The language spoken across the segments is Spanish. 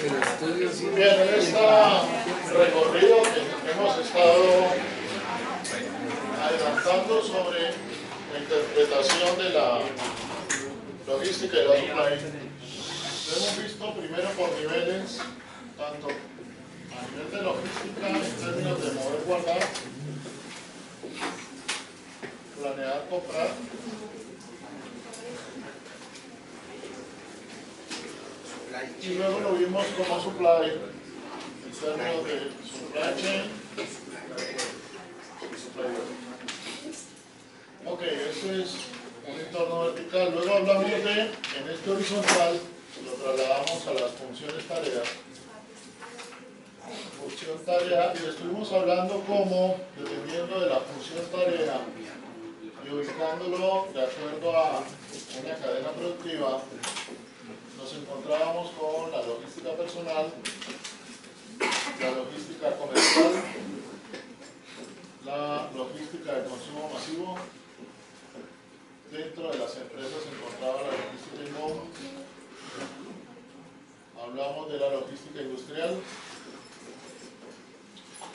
Bien, en este recorrido que hemos estado adelantando sobre la interpretación de la logística y la supply, lo hemos visto primero por niveles, tanto a nivel de logística en términos de mover, guardar, planear, comprar, y luego lo vimos como supply en términos de supply chain y supply chain. Ok, este es un entorno vertical. Luego hablamos de, en este horizontal, lo trasladamos a las funciones tareas. Función tarea, y estuvimos hablando como, dependiendo de la función tarea y ubicándolo de acuerdo a una cadena productiva, nos encontrábamos con la logística personal, la logística comercial, la logística de consumo masivo. Dentro de las empresas se encontraba la logística inbound. Hablamos de la logística industrial.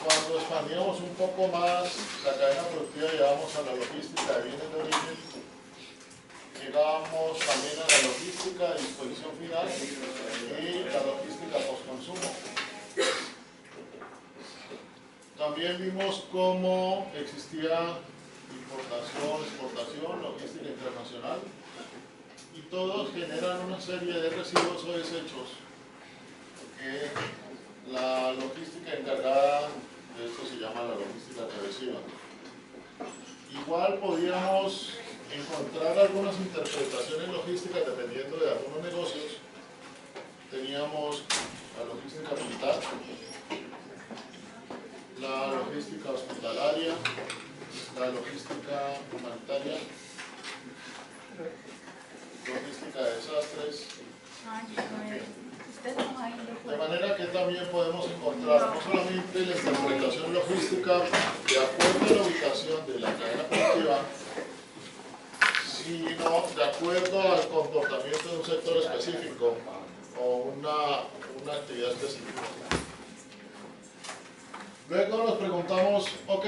Cuando expandíamos un poco más la cadena productiva, llegábamos a la logística de bienes de origen, llegábamos también a la logística de disposición final y la logística post-consumo. También vimos cómo existía importación, exportación, logística internacional, y todos generan una serie de residuos o desechos que la logística encargada de esto se llama la logística reversiva. Igual podíamos encontrar algunas interpretaciones logísticas dependiendo de algunos negocios. Teníamos la logística militar, la logística hospitalaria, la logística humanitaria, logística de desastres. De manera que también podemos encontrar no solamente la interpretación logística de acuerdo a la ubicación de la cadena productiva, sino de acuerdo al comportamiento de un sector específico o una actividad específica. Luego nos preguntamos, ok,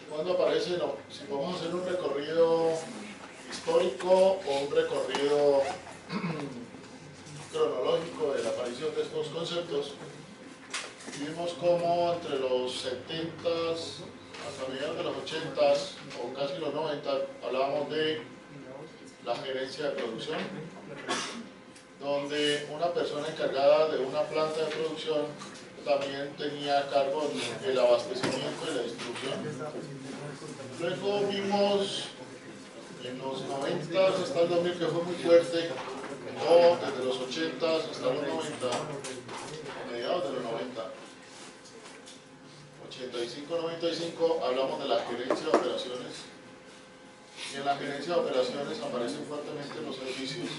¿cuándo aparece? No, si vamos a hacer un recorrido histórico o un recorrido cronológico de la aparición de estos conceptos, vimos cómo entre los 70s hasta mediados de los 80s o casi los 90 hablábamos de la gerencia de producción, donde una persona encargada de una planta de producción también tenía a cargo el abastecimiento y la distribución. Luego vimos en los 90s hasta el 2000, que fue muy fuerte, o desde los 80s hasta los 90, mediados de los 90, 85-95, hablamos de la gerencia de operaciones, y en la gerencia de operaciones aparecen fuertemente los servicios.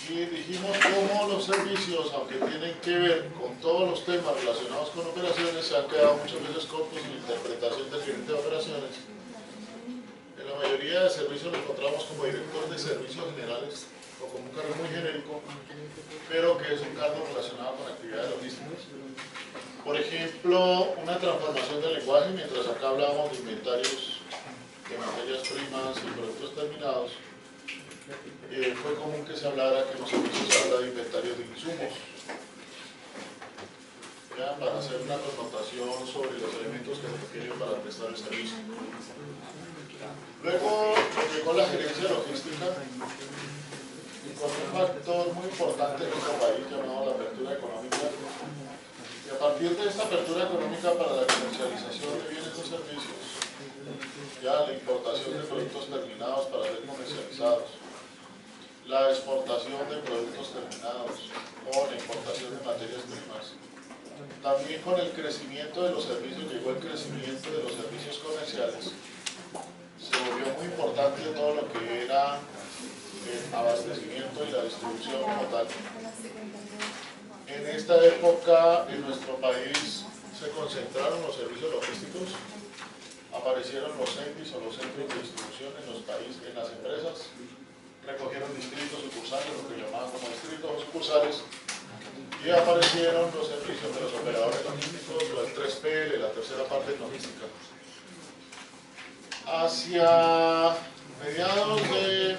Y dijimos cómo los servicios, aunque tienen que ver con todos los temas relacionados con operaciones, se han quedado muchas veces cortos en la interpretación del gerente de operaciones. En la mayoría de servicios lo encontramos como director de servicios generales o como un cargo muy genérico, pero que es un cargo relacionado con actividades logísticas. Por ejemplo, una transformación del lenguaje, mientras acá hablábamos de inventarios de materias primas y productos terminados, fue común que se hablara, que en los servicios se habla de inventarios de insumos, ¿ya? Para hacer una connotación sobre los elementos que se requieren para prestar el servicio. Luego llegó la gerencia logística con un factor muy importante en nuestro país llamado la apertura económica, y a partir de esta apertura económica para la comercialización de bienes o servicios, ya la importación de productos terminados para ser comercializados, la exportación de productos terminados o la importación de materias primas. También con el crecimiento de los servicios llegó el crecimiento de los servicios comerciales. Se volvió muy importante todo lo que era el abastecimiento y la distribución como tal. En esta época en nuestro país se concentraron los servicios logísticos, aparecieron los CENTIS o los centros de distribución en los países, en las empresas, recogieron distritos, sucursales, lo que llamaban como distritos o sucursales, y y aparecieron los servicios de los operadores logísticos, o el 3PL, la tercera parte logística. Hacia mediados de,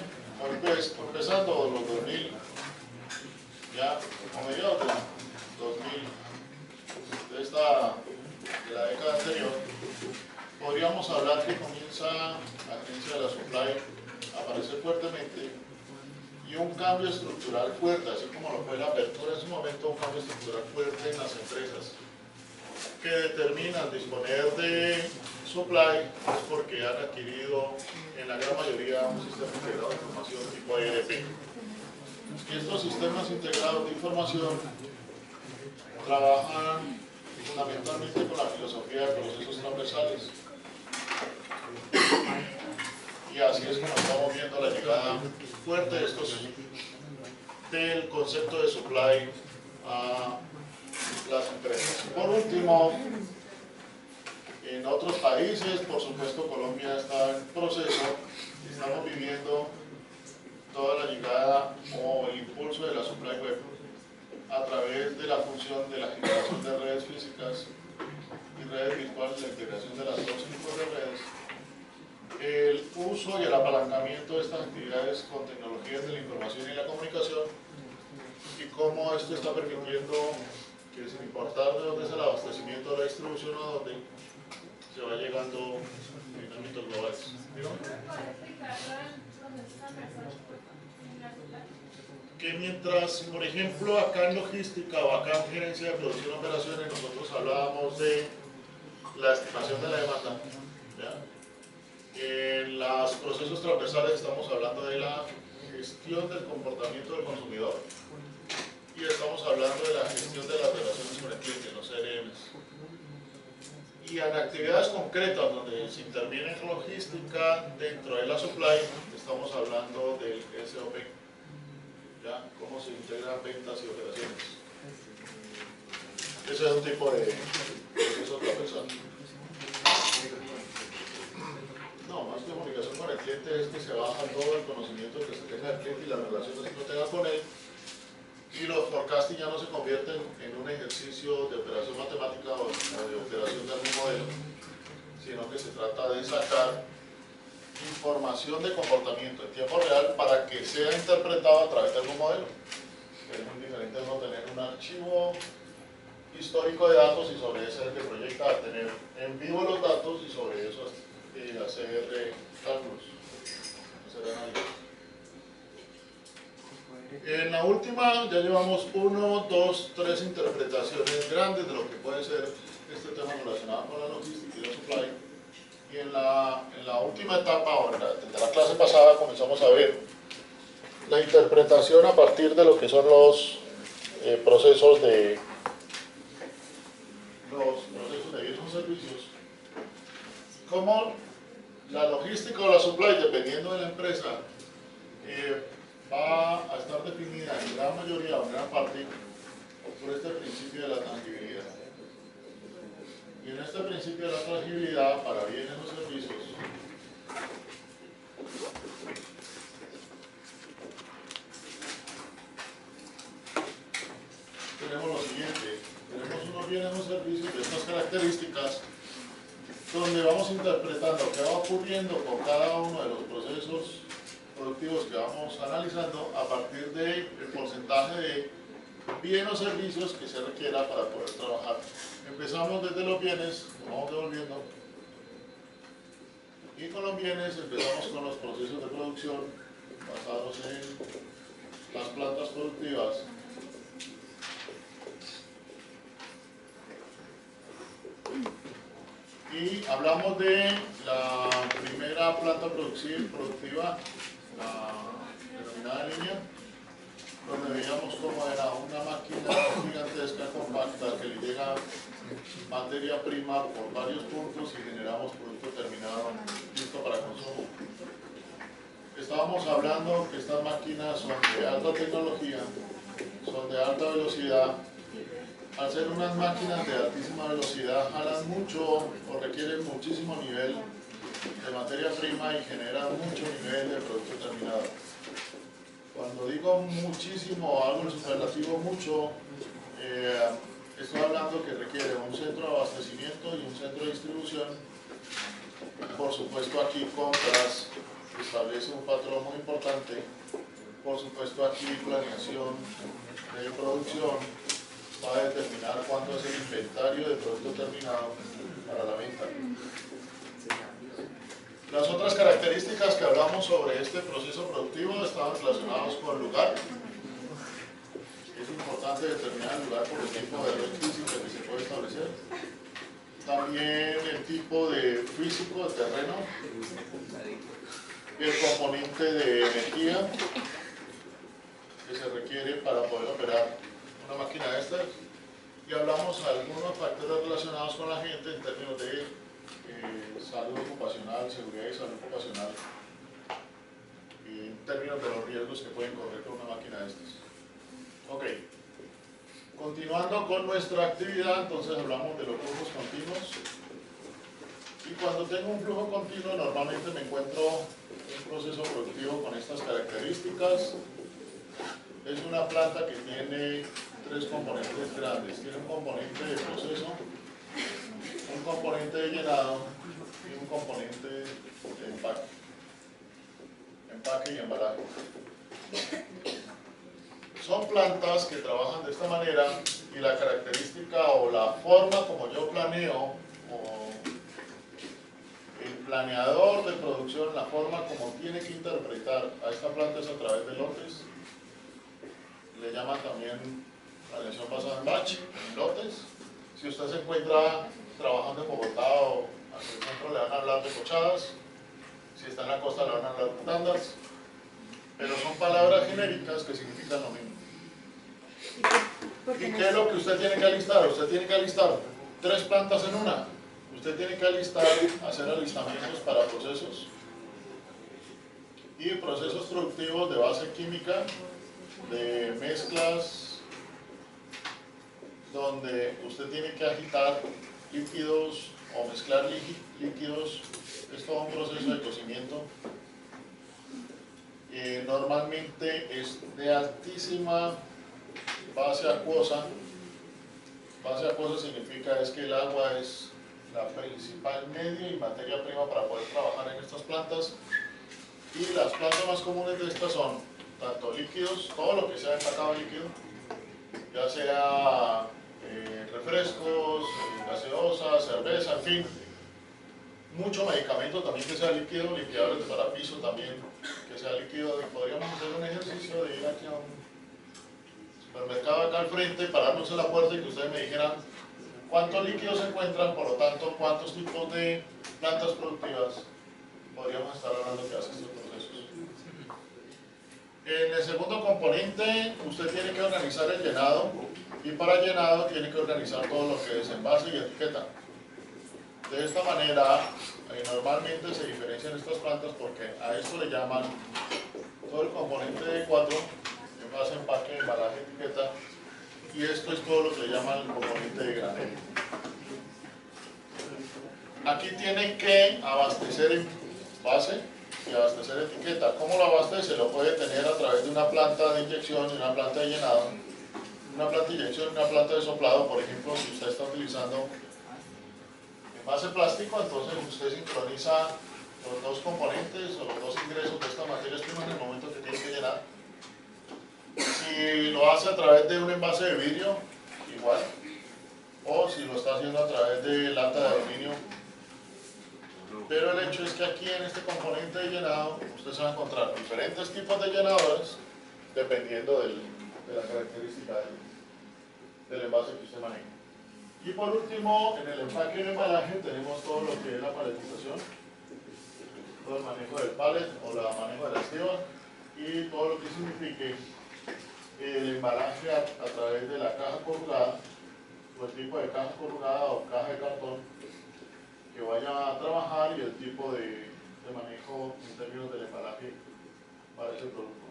empezando los 2000, ya a mediados de 2000, de la década anterior, podríamos hablar que comienza la agencia de la supply a aparecer fuertemente y un cambio estructural fuerte, así como lo fue la apertura en su momento, un cambio estructural fuerte en las empresas que determinan disponer de supply es porque han adquirido en la gran mayoría un sistema integrado de información tipo ERP. Y estos sistemas integrados de información trabajan fundamentalmente con la filosofía de procesos transversales. Y así es como estamos viendo la llegada fuerte de estos, del concepto de supply a las empresas. Por último, en otros países, por supuesto Colombia está en proceso, estamos viviendo toda la llegada o el impulso de la supply web a través de la función de la generación de redes físicas y redes virtuales, la integración de las dos tipos de redes, el uso y el apalancamiento de estas actividades con tecnologías de la información y la comunicación y cómo esto está permitiendo que sin importar de dónde es el abastecimiento de la distribución o dónde se va llegando en ámbitos globales. Que mientras, por ejemplo, acá en logística o acá en gerencia de producción y operaciones nosotros hablábamos de la estimación de la demanda, ¿ya? En los procesos transversales estamos hablando de la gestión del comportamiento del consumidor y estamos hablando de la gestión de las relaciones con el cliente, los CRMs. Y en actividades concretas donde se interviene en logística dentro de la supply, estamos hablando del SOP, ¿ya? Cómo se integran ventas y operaciones. Ese es un tipo de proceso transversal. No, más que comunicación con el cliente es que se baja todo el conocimiento que se tenga del cliente y las relaciones que uno tenga con él, y los forecasting ya no se convierten en un ejercicio de operación matemática o de operación de algún modelo, sino que se trata de sacar información de comportamiento en tiempo real para que sea interpretado a través de algún modelo. Es muy diferente no tener un archivo histórico de datos y sobre ese es el que proyecta, a tener en vivo los datos y sobre eso hacer cálculos, hacer análisis. En la última ya llevamos 1, 2, 3 interpretaciones grandes de lo que puede ser este tema relacionado con la logística y la supply. Y en la última etapa, desde la clase pasada, comenzamos a ver la interpretación a partir de lo que son los procesos de bienes o servicios. Cómo la logística o la supply, dependiendo de la empresa, va a estar definida en gran mayoría o en gran parte por este principio de la tangibilidad. Y en este principio de la tangibilidad, para bienes o servicios, tenemos lo siguiente: tenemos unos bienes o servicios de estas características, donde vamos interpretando qué va ocurriendo con cada uno de los procesos productivos que vamos analizando a partir del porcentaje de bienes o servicios que se requiera para poder trabajar. Empezamos desde los bienes, nos vamos devolviendo, y con los bienes empezamos con los procesos de producción basados en las plantas productivas. Y hablamos de la primera planta productiva, la denominada línea, donde veíamos cómo era una máquina gigantesca, compacta, que le llega materia prima por varios puntos y generamos producto terminado listo para consumo. Estábamos hablando que estas máquinas son de alta tecnología, son de alta velocidad. Al ser unas máquinas de altísima velocidad, jalan mucho o requieren muchísimo nivel de materia prima y generan mucho nivel de producto terminado. Cuando digo muchísimo, algo en superlativo mucho, Estoy hablando que requiere un centro de abastecimiento y un centro de distribución. Por supuesto aquí compras establece un patrón muy importante. Por supuesto aquí planeación de producción va a determinar cuánto es el inventario de producto terminado para la venta. Las otras características que hablamos sobre este proceso productivo estaban relacionados con el lugar. Es importante determinar el lugar por el tipo de red física que se puede establecer. También el tipo de físico, de terreno, el componente de energía que se requiere para poder operar una máquina de estas. Y hablamos de algunos factores relacionados con la gente en términos de salud ocupacional, seguridad y salud ocupacional, y en términos de los riesgos que pueden correr con una máquina de estas. Ok, continuando con nuestra actividad, entonces hablamos de los flujos continuos. Y cuando tengo un flujo continuo, normalmente me encuentro un proceso productivo con estas características. Es una planta que tiene tres componentes grandes. Tiene un componente de proceso, un componente de llenado y un componente de empaque y embalaje. Son plantas que trabajan de esta manera y la característica o la forma como yo planeo, o el planeador de producción, la forma como tiene que interpretar a esta planta es a través de lotes. Le llaman también planeación basada en batch, en lotes. Si usted se encuentra trabajando en Bogotá o hacia el centro, le van a hablar de cochadas. Si está en la costa, le van a hablar de tandas. Pero son palabras genéricas que significan lo mismo. ¿Y qué es lo que usted tiene que alistar? Usted tiene que alistar 3 plantas en una. Usted tiene que alistar, hacer alistamientos para procesos y procesos productivos de base química, de mezclas, donde usted tiene que agitar líquidos o mezclar líquidos. Es todo un proceso de cocimiento. Normalmente es de altísima base acuosa. Base acuosa significa es que el agua es la principal medio y materia prima para poder trabajar en estas plantas. Y las plantas más comunes de estas son tanto líquidos, todo lo que sea empacado líquido, ya sea refrescos, gaseosa, cerveza, en fin, mucho medicamento también que sea líquido, limpiadores de parapiso también que sea líquido. Y podríamos hacer un ejercicio de ir aquí a un supermercado acá al frente, pararnos en la puerta y que ustedes me dijeran cuántos líquidos se encuentran, por lo tanto cuántos tipos de plantas productivas podríamos estar hablando que hacen estos procesos. En el segundo componente, usted tiene que organizar el llenado, y para llenado tiene que organizar todo lo que es envase y etiqueta. De esta manera, normalmente se diferencian estas plantas porque a esto le llaman todo el componente de 4, envase, empaque, embalaje, etiqueta, y esto es todo lo que le llaman el componente de granel. Aquí tiene que abastecer envase y abastecer etiqueta. ¿Cómo lo abastece? Lo puede tener a través de una planta de inyección y una planta de llenado. Una planta de inyección y una planta de soplado. Por ejemplo, si usted está utilizando envase plástico, entonces usted sincroniza los dos componentes o los dos ingresos de esta materia prima en el momento que tiene que llenar. Si lo hace a través de un envase de vidrio, igual. O si lo está haciendo a través de lata de aluminio. Pero el hecho es que aquí en este componente de llenado usted se va a encontrar diferentes tipos de llenadores dependiendo de la característica del envase que usted maneja. Y por último, en el empaque y el embalaje tenemos todo lo que es la paletización, todo el manejo del pallet o el manejo de la estiba y todo lo que signifique el embalaje a través de la caja corrugada o el tipo de caja corrugada o caja de cartón que vaya a trabajar y el tipo de manejo en términos del embalaje para ese producto.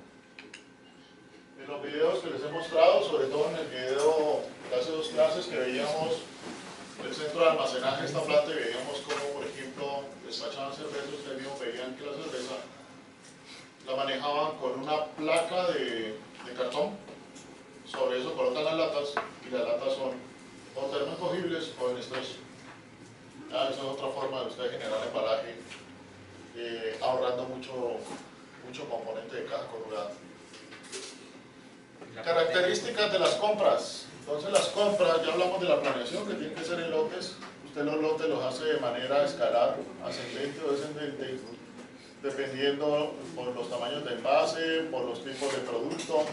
En los videos que les he mostrado, sobre todo en el video de hace 2 clases que veíamos el centro de almacenaje de esta planta y veíamos cómo, por ejemplo, despachaban cerveza, ustedes mismos veían que la cerveza la manejaban con una placa de cartón sobre eso colocan las latas, y las latas son o termoencogibles o en estrés. Esa es otra forma de usted generar embalaje, ahorrando mucho componente de caja corrugada. Características de las compras. Entonces las compras, ya hablamos de la planeación, que tiene que ser en lotes. Usted los lotes los hace de manera escalar, ascendente o descendente, dependiendo por los tamaños de envase, por los tipos de producto.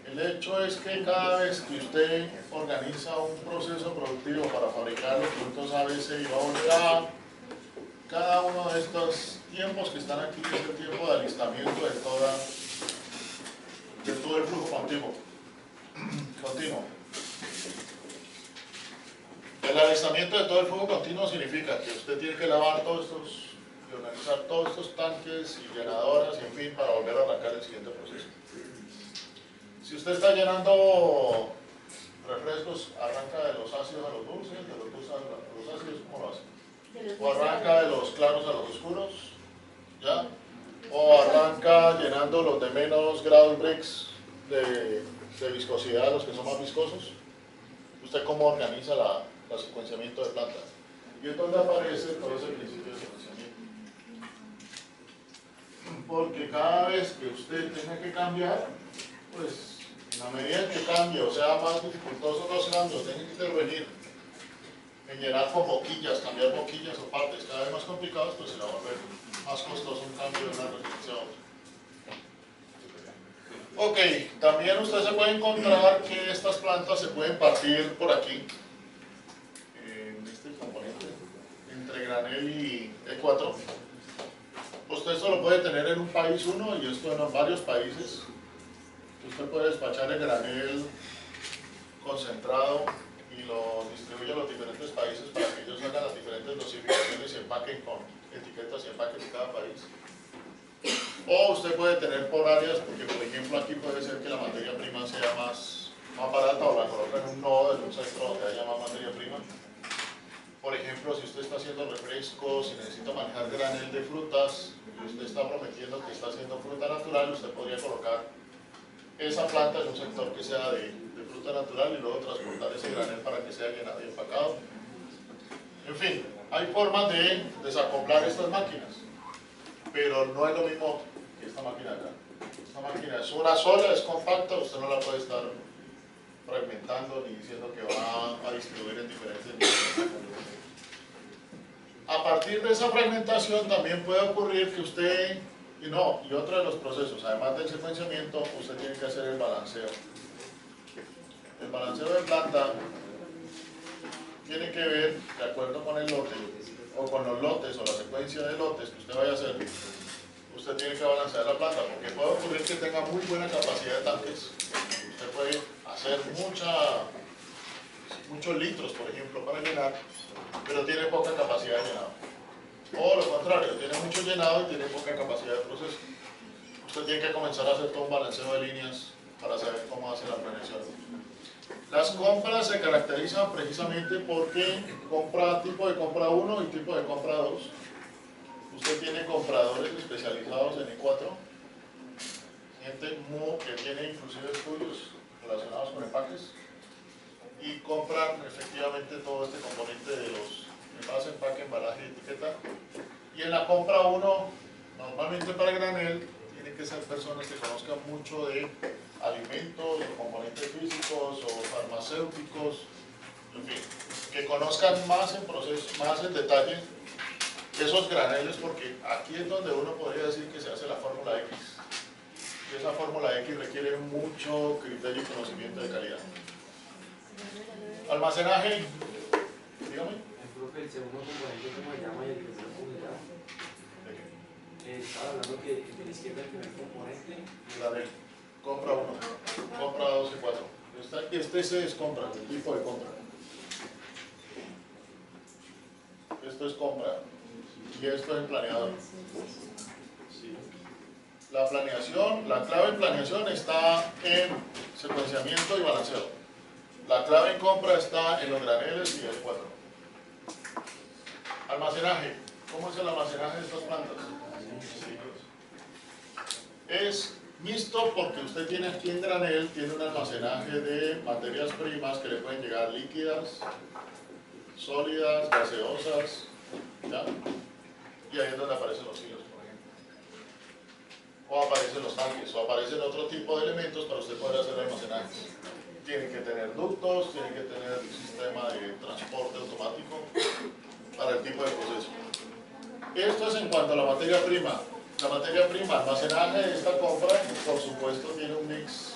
El hecho es que cada vez que usted organiza un proceso productivo para fabricar los productos ABC y va a volver a cada uno de estos tiempos que están aquí, es el tiempo de alistamiento de todo el flujo continuo. El alistamiento de todo el flujo continuo significa que usted tiene que lavar todos estos y organizar todos estos tanques y llenadoras y en fin para volver a arrancar el siguiente proceso. Si usted está llenando refrescos, arranca de los ácidos a los dulces, de los dulces a los ácidos, ¿cómo lo hace? O arranca de los claros a los oscuros, ¿ya? O arranca llenando los de menos grados bricks de viscosidad, los que son más viscosos. ¿Usted cómo organiza el secuenciamiento de planta? Y es donde aparece todo ese principio de secuenciamiento. Porque cada vez que usted tenga que cambiar, pues en la medida en que cambie o sea más dificultoso los cambios, tiene que intervenir en llenar con boquillas, cambiar boquillas o partes cada vez más complicados, pues se va a volver más costoso un cambio de una resistencia a otra. Ok, también usted se puede encontrar que estas plantas se pueden partir por aquí, en este componente, entre granel y E4. Usted esto lo puede tener en un país uno y esto en varios países. Usted puede despachar el granel concentrado y lo distribuye a los diferentes países para que ellos hagan las diferentes dosificaciones y empaquen con etiquetas y empaques de cada país. O usted puede tener por áreas, porque por ejemplo aquí puede ser que la materia prima sea más barata o la coloca en un nodo en un centro donde haya más materia prima. Por ejemplo, si usted está haciendo refrescos y necesita manejar granel de frutas y usted está prometiendo que está haciendo fruta natural, usted podría colocar esa planta en un sector que sea de fruta natural y luego transportar ese granel para que sea llenado y empacado. En fin, hay formas de desacoplar estas máquinas, pero no es lo mismo que esta máquina acá. Esta máquina es una sola, es compacta, usted no la puede estar fragmentando ni diciendo que va a distribuir en diferentes niveles. A partir de esa fragmentación también puede ocurrir que usted, y otro de los procesos, además del secuenciamiento, usted tiene que hacer el balanceo. El balanceo de planta tiene que ver, de acuerdo con el lote, o con los lotes, o la secuencia de lotes que usted vaya a hacer, usted tiene que balancear la planta, porque puede ocurrir que tenga muy buena capacidad de tanques. Usted puede hacer muchos litros, por ejemplo, para llenar, pero tiene poca capacidad de llenado. O lo contrario, tiene mucho llenado y tiene poca capacidad de proceso. Usted tiene que comenzar a hacer todo un balanceo de líneas para saber cómo hace la planeación. Las compras se caracterizan precisamente porque tipo de compra 1 y tipo de compra 2. Usted tiene compradores especializados en E4, gente que tiene inclusive estudios relacionados con empaques, y compran efectivamente todo este componente de los envase, empaque, embalaje y etiqueta. Y en la compra 1, normalmente para granel, tienen que ser personas que conozcan mucho de alimentos, o componentes físicos o farmacéuticos, en fin, que conozcan más en detalle esos graneles, porque aquí es donde uno podría decir que se hace la fórmula X. Y esa fórmula X requiere mucho criterio y conocimiento de calidad. Almacenaje, dígame. El segundo componente, ¿cómo se llama? Y el tercero, ¿cómo se llama? Estaba hablando que de la izquierda el primer componente. Granel, compra 1, compra 2 y 4. Este es compra, el tipo de compra. Esto es compra. Y esto es planeador. La planeación, la clave en planeación está en secuenciamiento y balanceo. La clave en compra está en los graneles y el 4. Almacenaje. ¿Cómo es el almacenaje de estas plantas? Es Mixto porque usted tiene aquí en granel, tiene un almacenaje de materias primas que le pueden llegar líquidas, sólidas, gaseosas, ¿ya? Y ahí es donde aparecen los hilos, por ejemplo. O aparecen los tanques, o aparecen otro tipo de elementos para usted poder hacer almacenajes. Tienen que tener ductos, tienen que tener un sistema de transporte automático para el tipo de proceso. Esto es en cuanto a la materia prima. La materia prima, almacenaje de esta compra, por supuesto, tiene un mix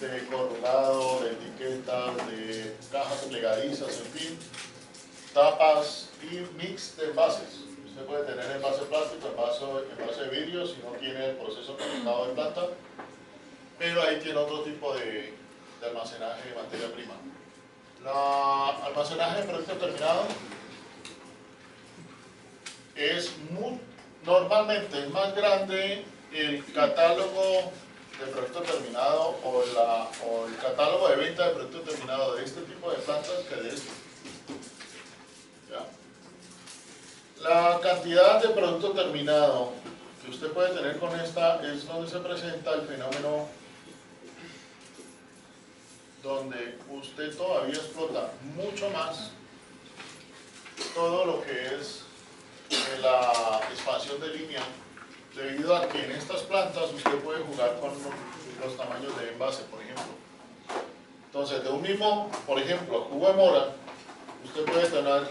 de corrugado, de etiquetas, de cajas plegadizas, en fin, tapas y mix de envases. Usted puede tener envase plástico, envase de vidrio si no tiene el proceso conectado de planta, pero ahí tiene otro tipo de almacenaje de materia prima. El almacenaje de producto terminado es normalmente es más grande el catálogo de producto terminado o el catálogo de venta de producto terminado de este tipo de plantas que de este. ¿Ya? La cantidad de producto terminado que usted puede tener con esta es donde se presenta el fenómeno donde usted todavía explota mucho más todo lo que es la expansión de línea, debido a que en estas plantas usted puede jugar con los tamaños de envase, por ejemplo. Entonces, de un mismo, por ejemplo, jugo de mora, usted puede tener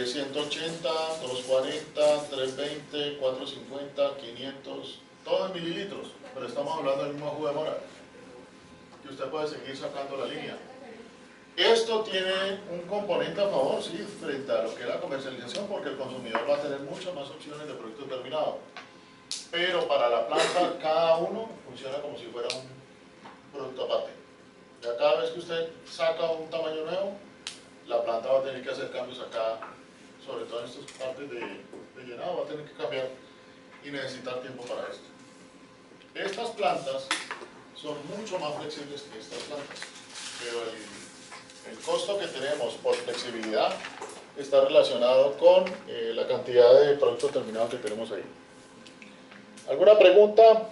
180, 240, 320, 450, 500, todo en mililitros, pero estamos hablando del mismo jugo de mora, que usted puede seguir sacando la línea. Esto tiene un componente a favor, sí, frente a lo que es la comercialización, porque el consumidor va a tener muchas más opciones de producto terminado. Pero para la planta, cada uno funciona como si fuera un producto aparte. Ya cada vez que usted saca un tamaño nuevo, la planta va a tener que hacer cambios acá, sobre todo en estas partes de llenado, va a tener que cambiar y necesitar tiempo para esto. Estas plantas son mucho más flexibles que estas plantas, pero el costo que tenemos por flexibilidad está relacionado con la cantidad de producto terminado que tenemos ahí. ¿Alguna pregunta?